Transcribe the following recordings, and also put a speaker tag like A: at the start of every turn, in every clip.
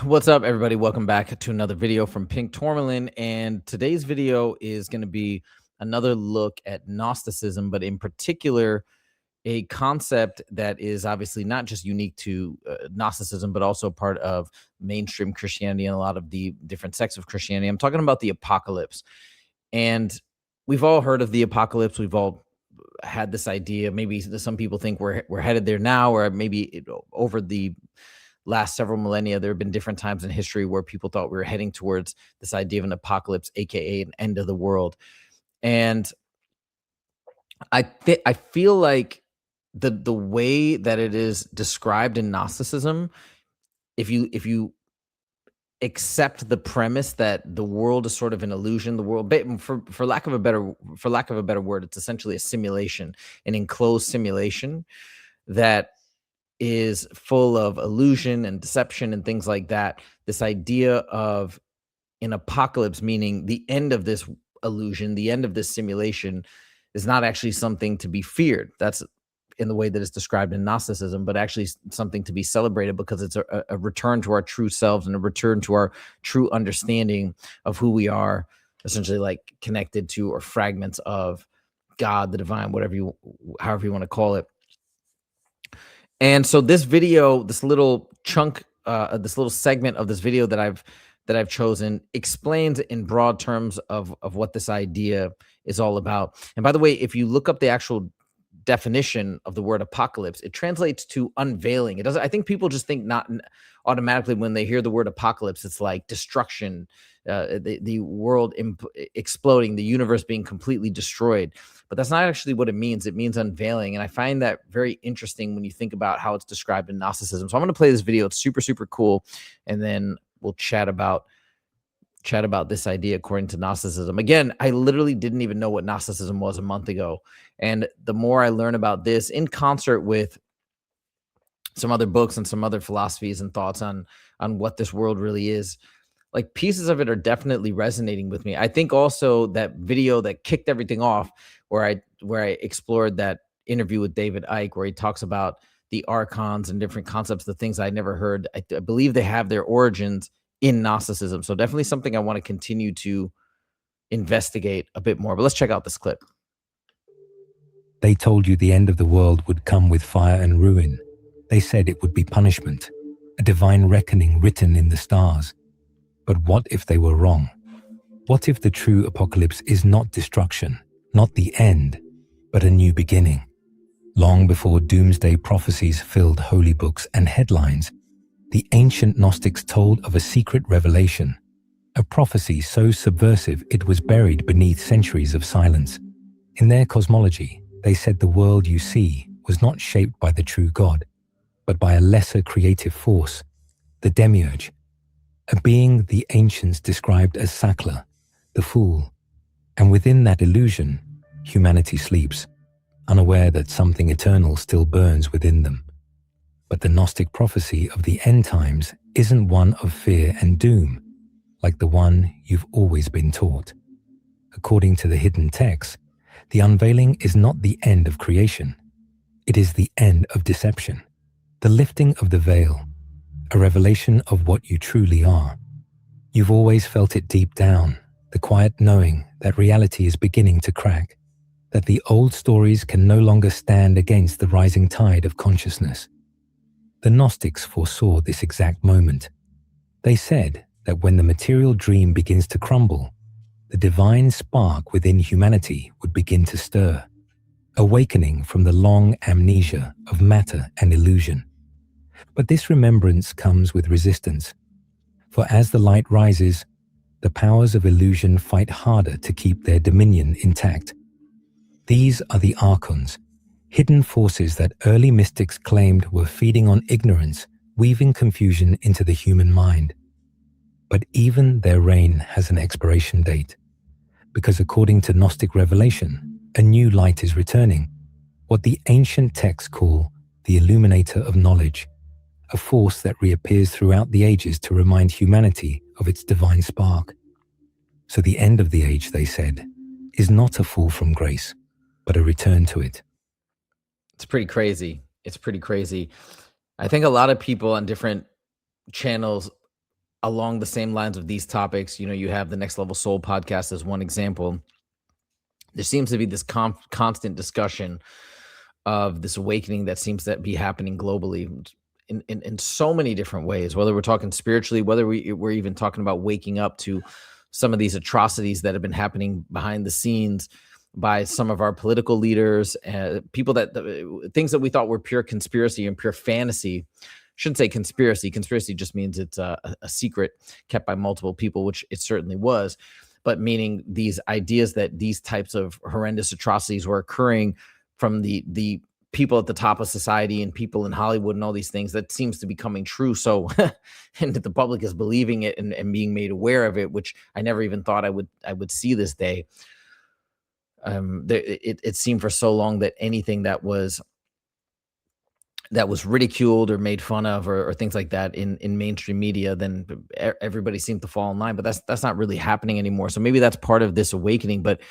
A: What's up, everybody? Welcome back to another video from Pink Tourmaline. And today's video is going to be another look at Gnosticism, but in particular, a concept that is obviously not just unique to Gnosticism, but also part of mainstream Christianity and a lot of the different sects of Christianity. I'm talking about the apocalypse. And we've all heard of the apocalypse. We've all had this idea. Maybe some people think we're headed there now, or maybe over the last several millennia, there have been different times in history where people thought we were heading towards this idea of an apocalypse, aka an end of the world. And I feel like the way that it is described in Gnosticism, if you accept the premise that the world is sort of an illusion, the world, for lack of a better word, it's essentially a simulation, an enclosed simulation that is full of illusion and deception and things like that. This idea of an apocalypse, meaning the end of this illusion, the end of this simulation, is not actually something to be feared. That's in the way that it's described in Gnosticism, but actually something to be celebrated, because it's a return to our true selves and a return to our true understanding of who we are, essentially like connected to or fragments of God, the divine, however you want to call it. And so this video, this little chunk, this little segment of this video that I've chosen explains in broad terms of what this idea is all about. And by the way, if you look up the actual definition of the word apocalypse, it translates to unveiling. It doesn't. I think people just think not automatically when they hear the word apocalypse, it's like destruction, the world exploding, the universe being completely destroyed. But that's not actually what it means. It means unveiling. And I find that very interesting when you think about how it's described in Gnosticism. So I'm going to play this video. It's super, super cool. And then we'll chat about this idea according to Gnosticism. Again, I literally didn't even know what Gnosticism was a month ago. And the more I learn about this in concert with some other books and some other philosophies and thoughts on what this world really is, like pieces of it are definitely resonating with me. I think also that video that kicked everything off, where I explored that interview with David Icke, where he talks about the archons and different concepts, the things I never heard. I believe they have their origins in Gnosticism. So definitely something I want to continue to investigate a bit more. But let's check out this clip.
B: They told you the end of the world would come with fire and ruin. They said it would be punishment, a divine reckoning written in the stars. But what if they were wrong? What if the true apocalypse is not destruction, not the end, but a new beginning? Long before doomsday prophecies filled holy books and headlines, the ancient Gnostics told of a secret revelation, a prophecy so subversive it was buried beneath centuries of silence. In their cosmology, they said the world you see was not shaped by the true God, but by a lesser creative force, the demiurge, a being the ancients described as Sakla, the fool. And within that illusion, humanity sleeps, unaware that something eternal still burns within them. But the Gnostic prophecy of the end times isn't one of fear and doom, like the one you've always been taught. According to the hidden texts, the unveiling is not the end of creation. It is the end of deception, the lifting of the veil, a revelation of what you truly are. You've always felt it deep down, the quiet knowing that reality is beginning to crack, that the old stories can no longer stand against the rising tide of consciousness. The Gnostics foresaw this exact moment. They said that when the material dream begins to crumble, the divine spark within humanity would begin to stir, awakening from the long amnesia of matter and illusion. But this remembrance comes with resistance, for as the light rises, the powers of illusion fight harder to keep their dominion intact. These are the archons, hidden forces that early mystics claimed were feeding on ignorance, weaving confusion into the human mind. But even their reign has an expiration date, because according to Gnostic revelation, a new light is returning, what the ancient texts call the illuminator of knowledge, a force that reappears throughout the ages to remind humanity of its divine spark. So the end of the age, they said, is not a fall from grace, but a return to it.
A: It's pretty crazy. It's pretty crazy. I think a lot of people on different channels along the same lines of these topics, you have the Next Level Soul podcast as one example. There seems to be this constant discussion of this awakening that seems to be happening globally in so many different ways, whether we're talking spiritually, whether we're even talking about waking up to some of these atrocities that have been happening behind the scenes by some of our political leaders, people that things that we thought were pure conspiracy and pure fantasy. Shouldn't say conspiracy. Conspiracy just means it's a secret kept by multiple people, which it certainly was. But meaning these ideas that these types of horrendous atrocities were occurring from the people at the top of society and people in Hollywood and all these things, that seems to be coming true. So, and the public is believing it and being made aware of it, which I never even thought I would see this day. It seemed for so long that anything that was ridiculed or made fun of or things like that in mainstream media, then everybody seemed to fall in line. But that's not really happening anymore. So maybe that's part of this awakening. But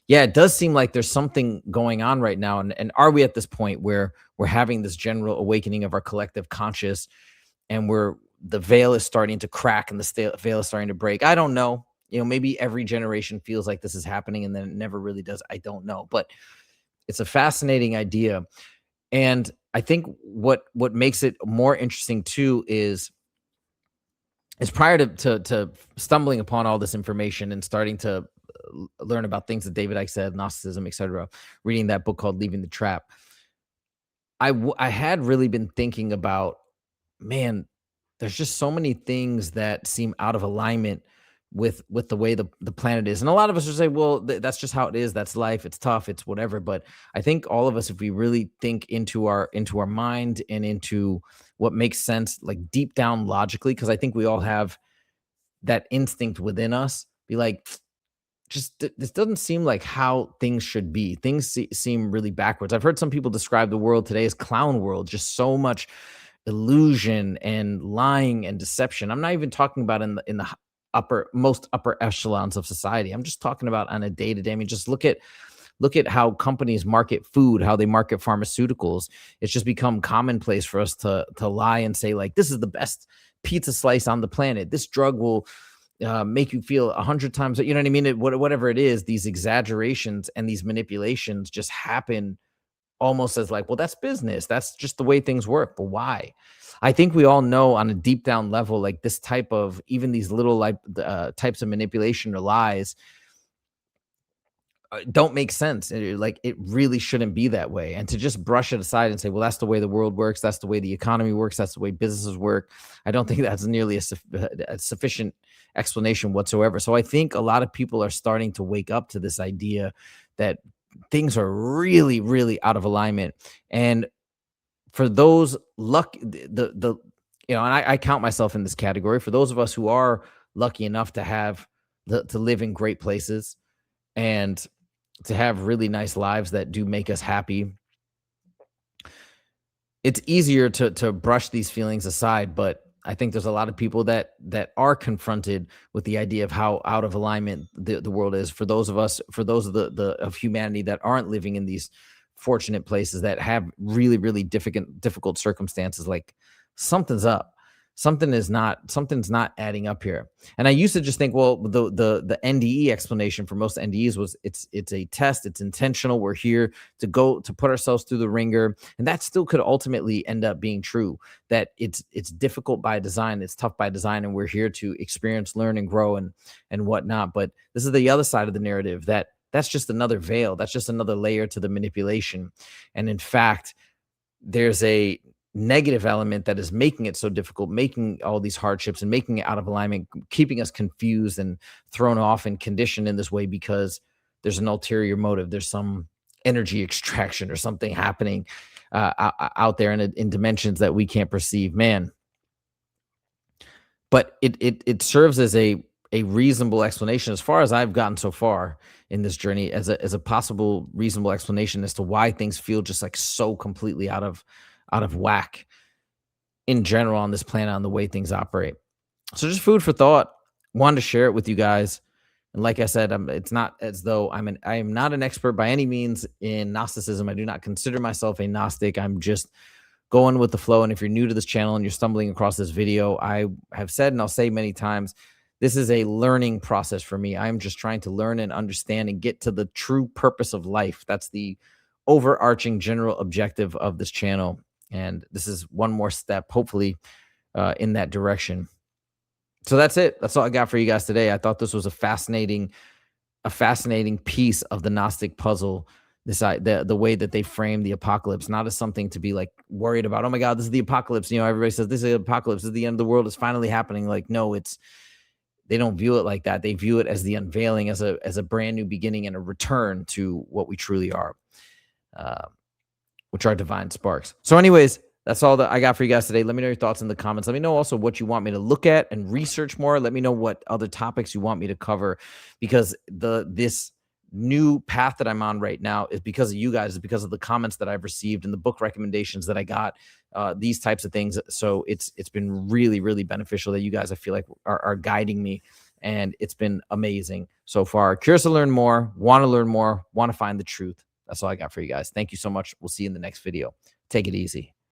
A: yeah, it does seem like there's something going on right now. And are we at this point where we're having this general awakening of our collective conscious, and the veil is starting to crack and the veil is starting to break? I don't know. Maybe every generation feels like this is happening and then it never really does. I don't know. But it's a fascinating idea. And I think what makes it more interesting too is prior to stumbling upon all this information and starting to learn about things that David Icke said, Gnosticism, etc., reading that book called Leaving the Trap, I had really been thinking about, man, there's just so many things that seem out of alignment with the way the planet is. And a lot of us will say, well, that's just how it is. That's life. It's tough. It's whatever. But I think all of us, if we really think into our mind and into what makes sense, like deep down logically, because I think we all have that instinct within us, be like, this doesn't seem like how things should be. Things seem really backwards. I've heard some people describe the world today as clown world, just so much illusion and lying and deception. I'm not even talking about in the most upper echelons of society. I'm just talking about on a day-to-day. I mean, just look at how companies market food, how they market pharmaceuticals. It's just become commonplace for us to lie and say, like, this is the best pizza slice on the planet. This drug will make you feel 100 times, you know what I mean? Whatever it is, these exaggerations and these manipulations just happen almost as like, well, that's business. That's just the way things work. But why? I think we all know on a deep down level, like this type of, even these little types of manipulation or lies don't make sense. Like, it really shouldn't be that way. And to just brush it aside and say, well, that's the way the world works. That's the way the economy works. That's the way businesses work. I don't think that's nearly a sufficient explanation whatsoever. So I think a lot of people are starting to wake up to this idea that things are really, really out of alignment. And for those and I count myself in this category. For those of us who are lucky enough to have to live in great places and to have really nice lives that do make us happy, it's easier to brush these feelings aside. But I think there's a lot of people that are confronted with the idea of how out of alignment the world is. For those of us, for those of of humanity that aren't living in these fortunate places, that have really, really difficult circumstances, like, something's up. Something's not adding up here. And I used to just think, well, the NDE explanation for most NDEs was it's a test, it's intentional. We're here to put ourselves through the ringer. And that still could ultimately end up being true, that it's difficult by design, it's tough by design, and we're here to experience, learn, and grow and whatnot. But this is the other side of the narrative, that's just another veil. That's just another layer to the manipulation. And in fact, there's a negative element that is making it so difficult, making all these hardships and making it out of alignment, keeping us confused and thrown off and conditioned in this way, because there's an ulterior motive. There's some energy extraction or something happening out there in dimensions that we can't perceive, man. But it serves as a reasonable explanation, as far as I've gotten so far in this journey, as a possible reasonable explanation as to why things feel just like so completely out of whack in general on this planet, on the way things operate. So just food for thought. Wanted to share it with you guys. And like I said, it's not as though I am not an expert by any means in Gnosticism. I do not consider myself a Gnostic. I'm just going with the flow. And if you're new to this channel and you're stumbling across this video, I have said, and I'll say many times, this is a learning process for me. I'm just trying to learn and understand and get to the true purpose of life. That's the overarching general objective of this channel. And this is one more step, hopefully, in that direction. So that's it. That's all I got for you guys today. I thought this was a fascinating piece of the Gnostic puzzle. The way that they frame the apocalypse, not as something to be like worried about. Oh my God, this is the apocalypse. You know, everybody says this is the apocalypse. This is the end of the world. It's finally happening. Like, no, they don't view it like that. They view it as the unveiling, as a brand new beginning and a return to what we truly are, which are divine sparks. So anyways, that's all that I got for you guys today. Let me know your thoughts in the comments. Let me know also what you want me to look at and research more. Let me know what other topics you want me to cover, because this new path that I'm on right now is because of you guys, is because of the comments that I've received and the book recommendations that I got, these types of things. So it's been really, really beneficial that you guys, I feel like, are guiding me, and it's been amazing so far. Curious to learn more, want to learn more, want to find the truth. That's all I got for you guys. Thank you so much. We'll see you in the next video. Take it easy.